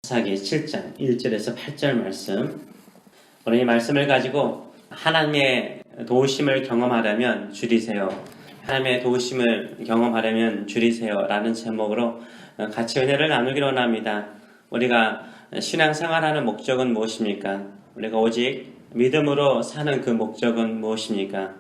사기 7장 1절에서 8절 말씀. 오늘 이 말씀을 가지고 하나님의 도우심을 경험하려면 줄이세요. 하나님의 도우심을 경험하려면 줄이세요 라는 제목으로 같이 은혜를 나누기로 합니다. 우리가 신앙생활하는 목적은 무엇입니까? 우리가 오직 믿음으로 사는 그 목적은 무엇입니까?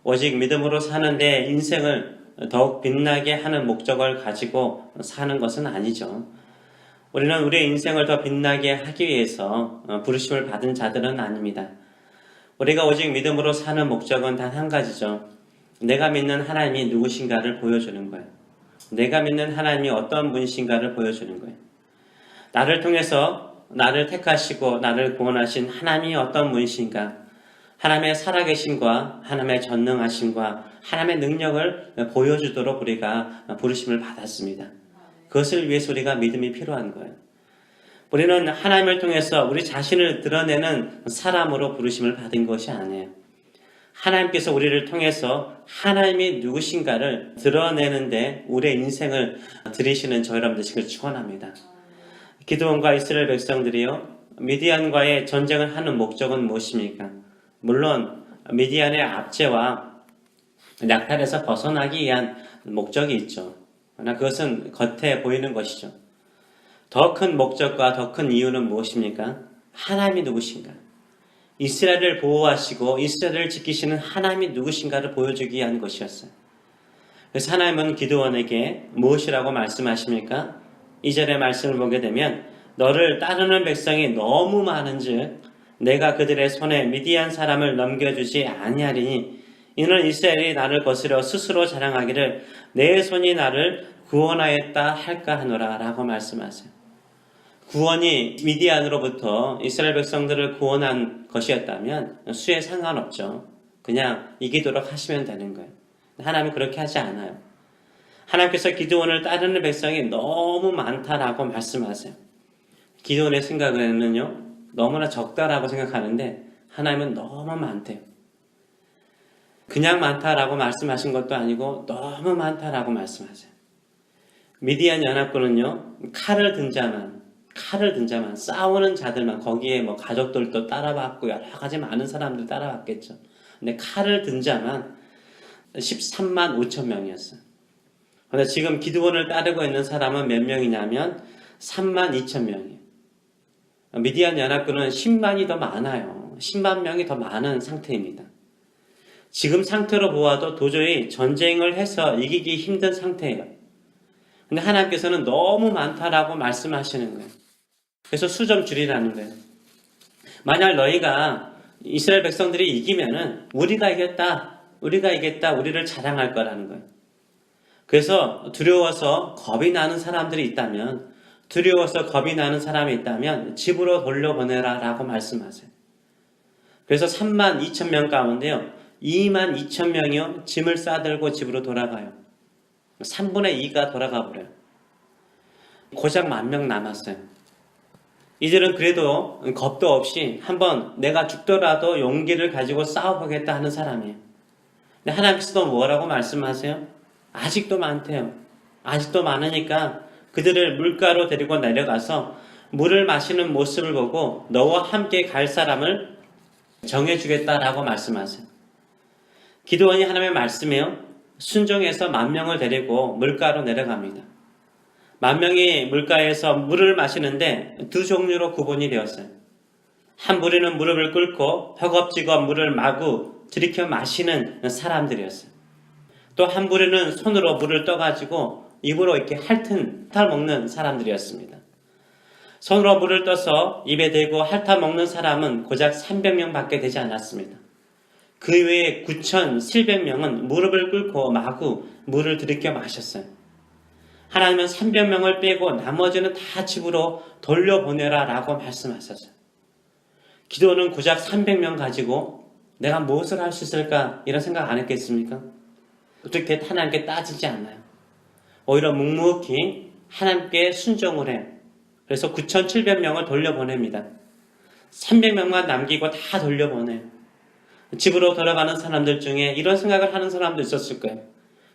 오직 믿음으로 사는데 인생을 더욱 빛나게 하는 목적을 가지고 사는 것은 아니죠. 우리는 우리의 인생을 더 빛나게 하기 위해서 부르심을 받은 자들은 아닙니다. 우리가 오직 믿음으로 사는 목적은 단 한 가지죠. 내가 믿는 하나님이 누구신가를 보여주는 거예요. 내가 믿는 하나님이 어떤 분이신가를 보여주는 거예요. 나를 통해서 나를 택하시고 나를 구원하신 하나님이 어떤 분이신가, 하나님의 살아계심과 하나님의 전능하심과 하나님의 능력을 보여주도록 우리가 부르심을 받았습니다. 그것을 위해서 우리가 믿음이 필요한 거예요. 우리는 하나님을 통해서 우리 자신을 드러내는 사람으로 부르심을 받은 것이 아니에요. 하나님께서 우리를 통해서 하나님이 누구신가를 드러내는데 우리의 인생을 들이시는 저 여러분들 되시길 축원합니다. 기드온과 이스라엘 백성들이요, 미디안과의 전쟁을 하는 목적은 무엇입니까? 물론 미디안의 압제와 약탈에서 벗어나기 위한 목적이 있죠. 그러나 그것은 겉에 보이는 것이죠. 더 큰 목적과 더 큰 이유는 무엇입니까? 하나님이 누구신가? 이스라엘을 보호하시고 이스라엘을 지키시는 하나님이 누구신가를 보여주기 위한 것이었어요. 그래서 하나님은 기드온에게 무엇이라고 말씀하십니까? 2절의 말씀을 보게 되면 너를 따르는 백성이 너무 많은즉 내가 그들의 손에 미디안 사람을 넘겨주지 아니하리니 이는 이스라엘이 나를 거스려 스스로 자랑하기를 내 손이 나를 구원하였다 할까 하노라 라고 말씀하세요. 구원이 미디안으로부터 이스라엘 백성들을 구원한 것이었다면 수에 상관없죠. 그냥 이기도록 하시면 되는 거예요. 하나님은 그렇게 하지 않아요. 하나님께서 기드온을 따르는 백성이 너무 많다라고 말씀하세요. 기드온의 생각에는요, 너무나 적다라고 생각하는데 하나님은 너무 많대요. 그냥 많다라고 말씀하신 것도 아니고 너무 많다라고 말씀하세요. 미디안 연합군은요, 칼을 든 자만 싸우는 자들만, 거기에 뭐 가족들도 따라왔고 여러 가지 많은 사람들 따라왔겠죠. 근데 칼을 든 자만 13만 5천 명이었어요. 그런데 지금 기드온을 따르고 있는 사람은 몇 명이냐면 3만 2천 명이에요. 미디안 연합군은 10만이 더 많아요. 10만 명이 더 많은 상태입니다. 지금 상태로 보아도 도저히 전쟁을 해서 이기기 힘든 상태예요. 근데 하나님께서는 너무 많다라고 말씀하시는 거예요. 그래서 수 좀 줄이라는 거예요. 만약 너희가 이스라엘 백성들이 이기면은 우리가 이겼다, 우리를 자랑할 거라는 거예요. 그래서 두려워서 겁이 나는 사람들이 있다면, 집으로 돌려보내라 라고 말씀하세요. 그래서 3만 2천 명 가운데요, 2만 2천 명이요, 짐을 싸들고 집으로 돌아가요. 3분의 2가 돌아가 버려요. 고작 10,000명 남았어요. 이들은 그래도 겁도 없이 한번 내가 죽더라도 용기를 가지고 싸워보겠다 하는 사람이에요. 근데 하나님께서도 뭐라고 말씀하세요? 아직도 많대요. 아직도 많으니까 그들을 물가로 데리고 내려가서 물을 마시는 모습을 보고 너와 함께 갈 사람을 정해주겠다라고 말씀하세요. 기드온이 하나님의 말씀이요, 순종해서 10,000명을 데리고 물가로 내려갑니다. 10,000명이 물가에서 물을 마시는데 두 종류로 구분이 되었어요. 한 부리는 무릎을 꿇고 허겁지겁 물을 마구 들이켜 마시는 사람들이었어요. 또 한 부리는 손으로 물을 떠가지고 입으로 이렇게 핥아 먹는 사람들이었습니다. 손으로 물을 떠서 입에 대고 핥아 먹는 사람은 고작 300명 밖에 되지 않았습니다. 그 외에 9,700명은 무릎을 꿇고 마구 물을 들이켜 마셨어요. 하나님은 300명을 빼고 나머지는 다 집으로 돌려보내라 라고 말씀하셨어요. 기도는 고작 300명 가지고 내가 무엇을 할 수 있을까 이런 생각 안 했겠습니까? 어떻게 하나님께 따지지 않아요. 오히려 묵묵히 하나님께 순종을 해요. 그래서 9,700명을 돌려보냅니다. 300명만 남기고 다 돌려보내요. 집으로 돌아가는 사람들 중에 이런 생각을 하는 사람도 있었을 거예요.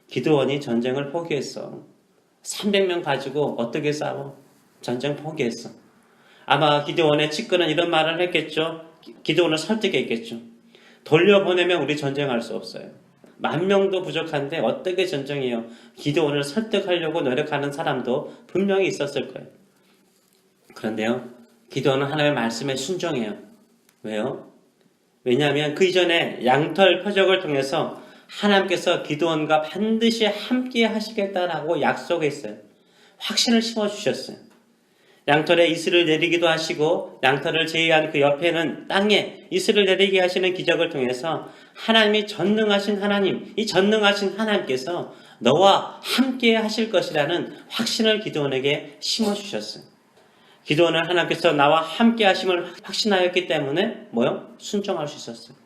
기드온이 전쟁을 포기했어. 300명 가지고 어떻게 싸워? 전쟁 포기했어. 아마 기드온의 측근은 이런 말을 했겠죠. 기드온을 설득했겠죠. 돌려보내면 우리 전쟁할 수 없어요. 10,000명도 부족한데 어떻게 전쟁해요? 기드온을 설득하려고 노력하는 사람도 분명히 있었을 거예요. 그런데요, 기드온은 하나님의 말씀에 순종해요. 왜요? 왜냐하면 그 이전에 양털 표적을 통해서 하나님께서 기드온과 반드시 함께 하시겠다라고 약속했어요. 확신을 심어주셨어요. 양털에 이슬을 내리기도 하시고 양털을 제외한 그 옆에는 땅에 이슬을 내리게 하시는 기적을 통해서 하나님이 전능하신 하나님, 이 전능하신 하나님께서 너와 함께 하실 것이라는 확신을 기드온에게 심어주셨어요. 기드온은 하나님께서 나와 함께 하심을 확신하였기 때문에 순종할 수 있었어요.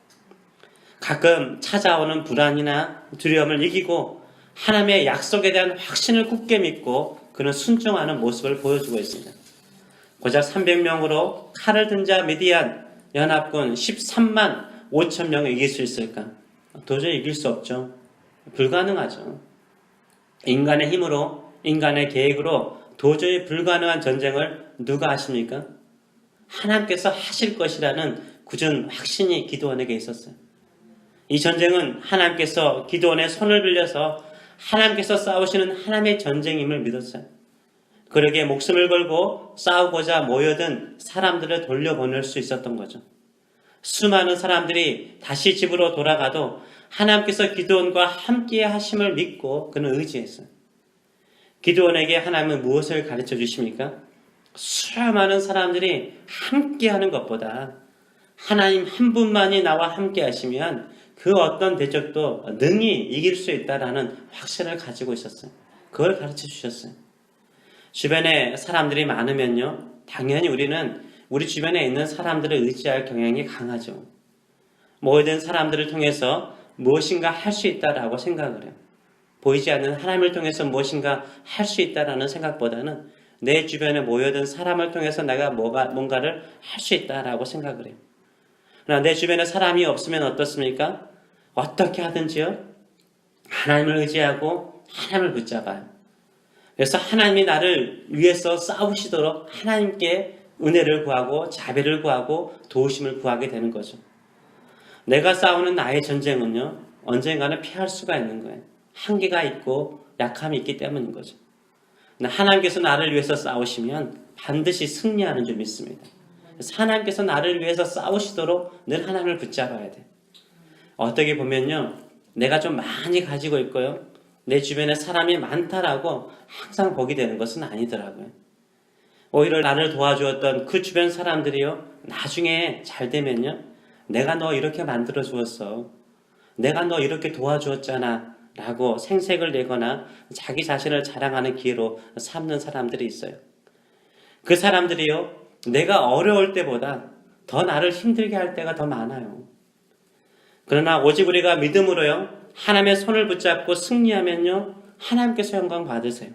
가끔 찾아오는 불안이나 두려움을 이기고 하나님의 약속에 대한 확신을 굳게 믿고 그는 순종하는 모습을 보여주고 있습니다. 고작 300명으로 칼을 든 자 미디안 연합군 13만 5천 명을 이길 수 있을까? 도저히 이길 수 없죠. 불가능하죠. 인간의 힘으로, 인간의 계획으로 도저히 불가능한 전쟁을 누가 하십니까? 하나님께서 하실 것이라는 굳은 확신이 기드온에게 있었어요. 이 전쟁은 하나님께서 기드온의 손을 빌려서 하나님께서 싸우시는 하나님의 전쟁임을 믿었어요. 그러기에 목숨을 걸고 싸우고자 모여든 사람들을 돌려보낼 수 있었던 거죠. 수많은 사람들이 다시 집으로 돌아가도 하나님께서 기드온과 함께 하심을 믿고 그는 의지했어요. 기드온에게 하나님은 무엇을 가르쳐 주십니까? 수많은 사람들이 함께 하는 것보다 하나님 한 분만이 나와 함께 하시면 그 어떤 대적도 능히 이길 수 있다라는 확신을 가지고 있었어요. 그걸 가르쳐 주셨어요. 주변에 사람들이 많으면요, 당연히 우리는 우리 주변에 있는 사람들을 의지할 경향이 강하죠. 모든 사람들을 통해서 무엇인가 할 수 있다라고 생각을 해요. 보이지 않는 하나님을 통해서 무엇인가 할 수 있다라는 생각보다는 내 주변에 모여든 사람을 통해서 내가 뭔가를 할 수 있다라고 생각을 해요. 그러나 내 주변에 사람이 없으면 어떻습니까? 어떻게 하든지요, 하나님을 의지하고 하나님을 붙잡아요. 그래서 하나님이 나를 위해서 싸우시도록 하나님께 은혜를 구하고 자비를 구하고 도우심을 구하게 되는 거죠. 내가 싸우는 나의 전쟁은요, 언젠가는 피할 수가 있는 거예요. 한계가 있고 약함이 있기 때문인 거죠. 하나님께서 나를 위해서 싸우시면 반드시 승리하는 줄 믿습니다. 그래서 하나님께서 나를 위해서 싸우시도록 늘 하나님을 붙잡아야 돼. 어떻게 보면요, 내가 좀 많이 가지고 있고요, 내 주변에 사람이 많다라고 항상 보게 되는 것은 아니더라고요. 오히려 나를 도와주었던 그 주변 사람들이요, 나중에 잘 되면요, 내가 너 이렇게 만들어 주었어, 내가 너 이렇게 도와주었잖아 라고 생색을 내거나 자기 자신을 자랑하는 기회로 삼는 사람들이 있어요. 그 사람들이요, 내가 어려울 때보다 더 나를 힘들게 할 때가 더 많아요. 그러나 오직 우리가 믿음으로요, 하나님의 손을 붙잡고 승리하면요, 하나님께서 영광 받으세요.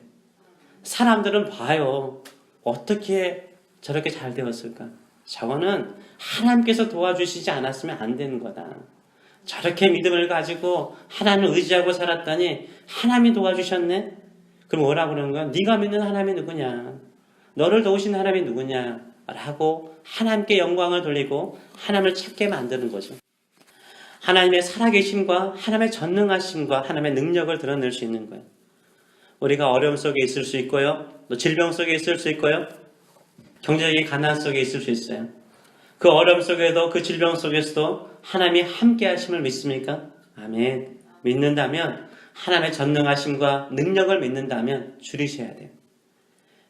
사람들은 봐요. 어떻게 저렇게 잘 되었을까? 저거는 하나님께서 도와주시지 않았으면 안 되는 거다. 저렇게 믿음을 가지고 하나님을 의지하고 살았더니 하나님이 도와주셨네? 그럼 뭐라고 그러는 거야? 네가 믿는 하나님이 누구냐? 너를 도우신 하나님이 누구냐? 라고 하나님께 영광을 돌리고 하나님을 찾게 만드는 거죠. 하나님의 살아계심과 하나님의 전능하심과 하나님의 능력을 드러낼 수 있는 거예요. 우리가 어려움 속에 있을 수 있고요, 또 질병 속에 있을 수 있고요, 경제적인 가난 속에 있을 수 있어요. 그 어려움 속에도, 그 질병 속에서도 하나님이 함께 하심을 믿습니까? 아멘. 믿는다면, 하나님의 전능하심과 능력을 믿는다면 줄이셔야 돼요.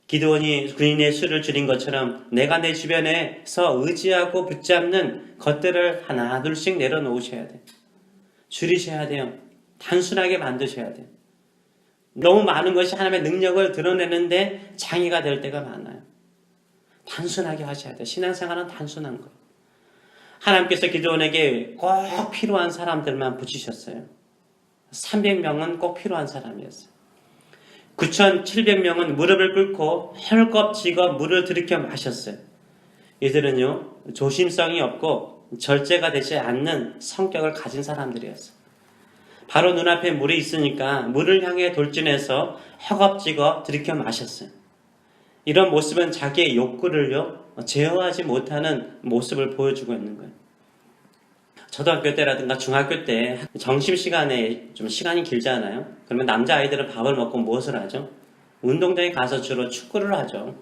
기드온이 군인의 수를 줄인 것처럼 내가 내 주변에서 의지하고 붙잡는 것들을 하나 둘씩 내려놓으셔야 돼요. 줄이셔야 돼요. 단순하게 만드셔야 돼요. 너무 많은 것이 하나님의 능력을 드러내는데 장애가 될 때가 많아요. 단순하게 하셔야 돼요. 신앙생활은 단순한 거예요. 하나님께서 기드온에게 꼭 필요한 사람들만 붙이셨어요. 300명은 꼭 필요한 사람이었어요. 9,700명은 무릎을 꿇고 헐겁지겁 물을 들이켜 마셨어요. 이들은요, 조심성이 없고 절제가 되지 않는 성격을 가진 사람들이었어요. 바로 눈앞에 물이 있으니까 물을 향해 돌진해서 허겁지겁 들이켜 마셨어요. 이런 모습은 자기의 욕구를요, 제어하지 못하는 모습을 보여주고 있는 거예요. 초등학교 때라든가 중학교 때 점심시간에 좀 시간이 길잖아요. 그러면 남자아이들은 밥을 먹고 무엇을 하죠? 운동장에 가서 주로 축구를 하죠.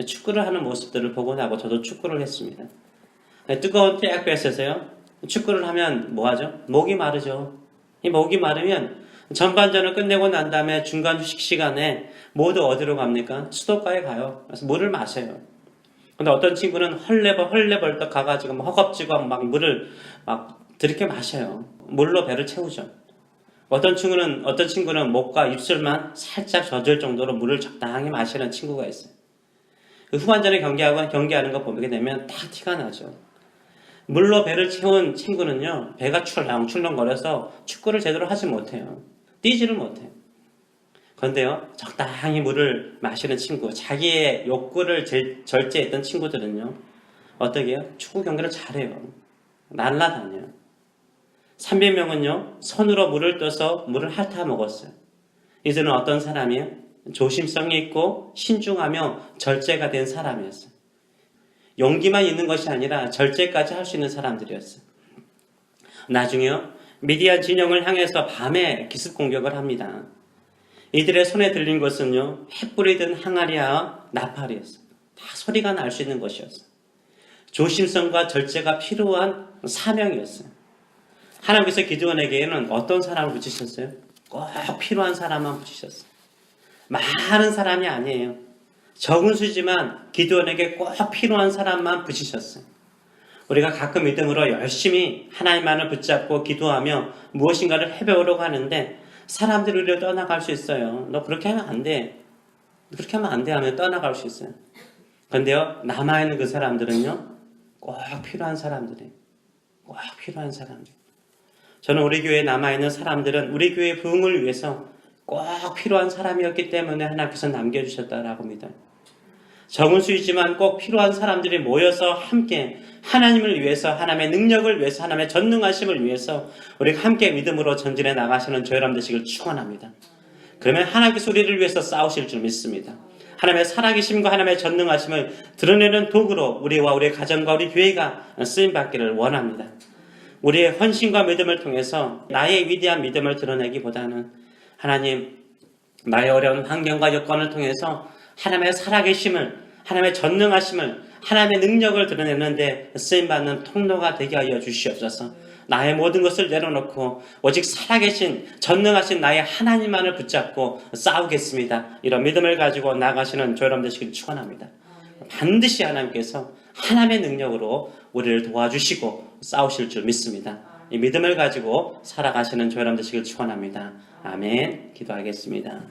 축구를 하는 모습들을 보고 나고 저도 축구를 했습니다. 뜨거운 태양볕에서요. 축구를 하면 뭐 하죠? 목이 마르죠. 이 목이 마르면 전반전을 끝내고 난 다음에 중간 휴식 시간에 모두 어디로 갑니까? 수도가에 가요. 그래서 물을 마셔요. 근데 어떤 친구는 헐레벌떡 가가지고 허겁지겁 막 물을 막 들이켜 마셔요. 물로 배를 채우죠. 어떤 친구는 목과 입술만 살짝 젖을 정도로 물을 적당히 마시는 친구가 있어요. 그 후반전에 경기하는 거 보게 되면 딱 티가 나죠. 물로 배를 채운 친구는요, 배가 출렁출렁거려서 축구를 제대로 하지 못해요. 뛰지를 못해요. 그런데요, 적당히 물을 마시는 친구, 자기의 욕구를 절제했던 친구들은요, 어떻게 해요? 축구 경기를 잘해요. 날라다녀요. 300명은요, 손으로 물을 떠서 물을 핥아 먹었어요. 이들은 어떤 사람이에요? 조심성이 있고 신중하며 절제가 된 사람이었어요. 용기만 있는 것이 아니라 절제까지 할 수 있는 사람들이었어요. 나중에요, 미디안 진영을 향해서 밤에 기습 공격을 합니다. 이들의 손에 들린 것은요, 횃불이 든 항아리와 나팔이었어요. 다 소리가 날 수 있는 것이었어요. 조심성과 절제가 필요한 사명이었어요. 하나님께서 기드온에게는 어떤 사람을 붙이셨어요? 꼭 필요한 사람만 붙이셨어요. 많은 사람이 아니에요. 적은 수지만 기드온에게 꼭 필요한 사람만 붙이셨어요. 우리가 가끔 믿음으로 열심히 하나님만을 붙잡고 기도하며 무엇인가를 해배우려고 하는데 사람들이 우리를 떠나갈 수 있어요. 너 그렇게 하면 안 돼. 그렇게 하면 안 돼 하면 떠나갈 수 있어요. 그런데요, 남아있는 그 사람들은요, 꼭 필요한 사람들이에요. 꼭 필요한 사람들. 저는 우리 교회에 남아있는 사람들은 우리 교회의 부흥을 위해서 꼭 필요한 사람이었기 때문에 하나님께서 남겨주셨다라고 믿어요. 적은 수이지만 꼭 필요한 사람들이 모여서 함께 하나님을 위해서, 하나님의 능력을 위해서, 하나님의 전능하심을 위해서 우리가 함께 믿음으로 전진해 나가시는 저희 여러분 되시길 축원합니다. 그러면 하나님께서 우리를 위해서 싸우실 줄 믿습니다. 하나님의 살아계심과 하나님의 전능하심을 드러내는 도구로 우리와 우리의 가정과 우리 교회가 쓰임받기를 원합니다. 우리의 헌신과 믿음을 통해서 나의 위대한 믿음을 드러내기보다는 하나님, 나의 어려운 환경과 여건을 통해서 하나님의 살아계심을, 하나님의 전능하심을, 하나님의 능력을 드러내는데 쓰임받는 통로가 되게 하여 주시옵소서. 나의 모든 것을 내려놓고 오직 살아계신 전능하신 나의 하나님만을 붙잡고 싸우겠습니다. 이런 믿음을 가지고 나가시는 저희 여러분 되시길 축원합니다. 반드시 하나님께서 하나님의 능력으로 우리를 도와주시고 싸우실 줄 믿습니다. 이 믿음을 가지고 살아가시는 저희 여러분 되시길 축원합니다. 아멘. 기도하겠습니다.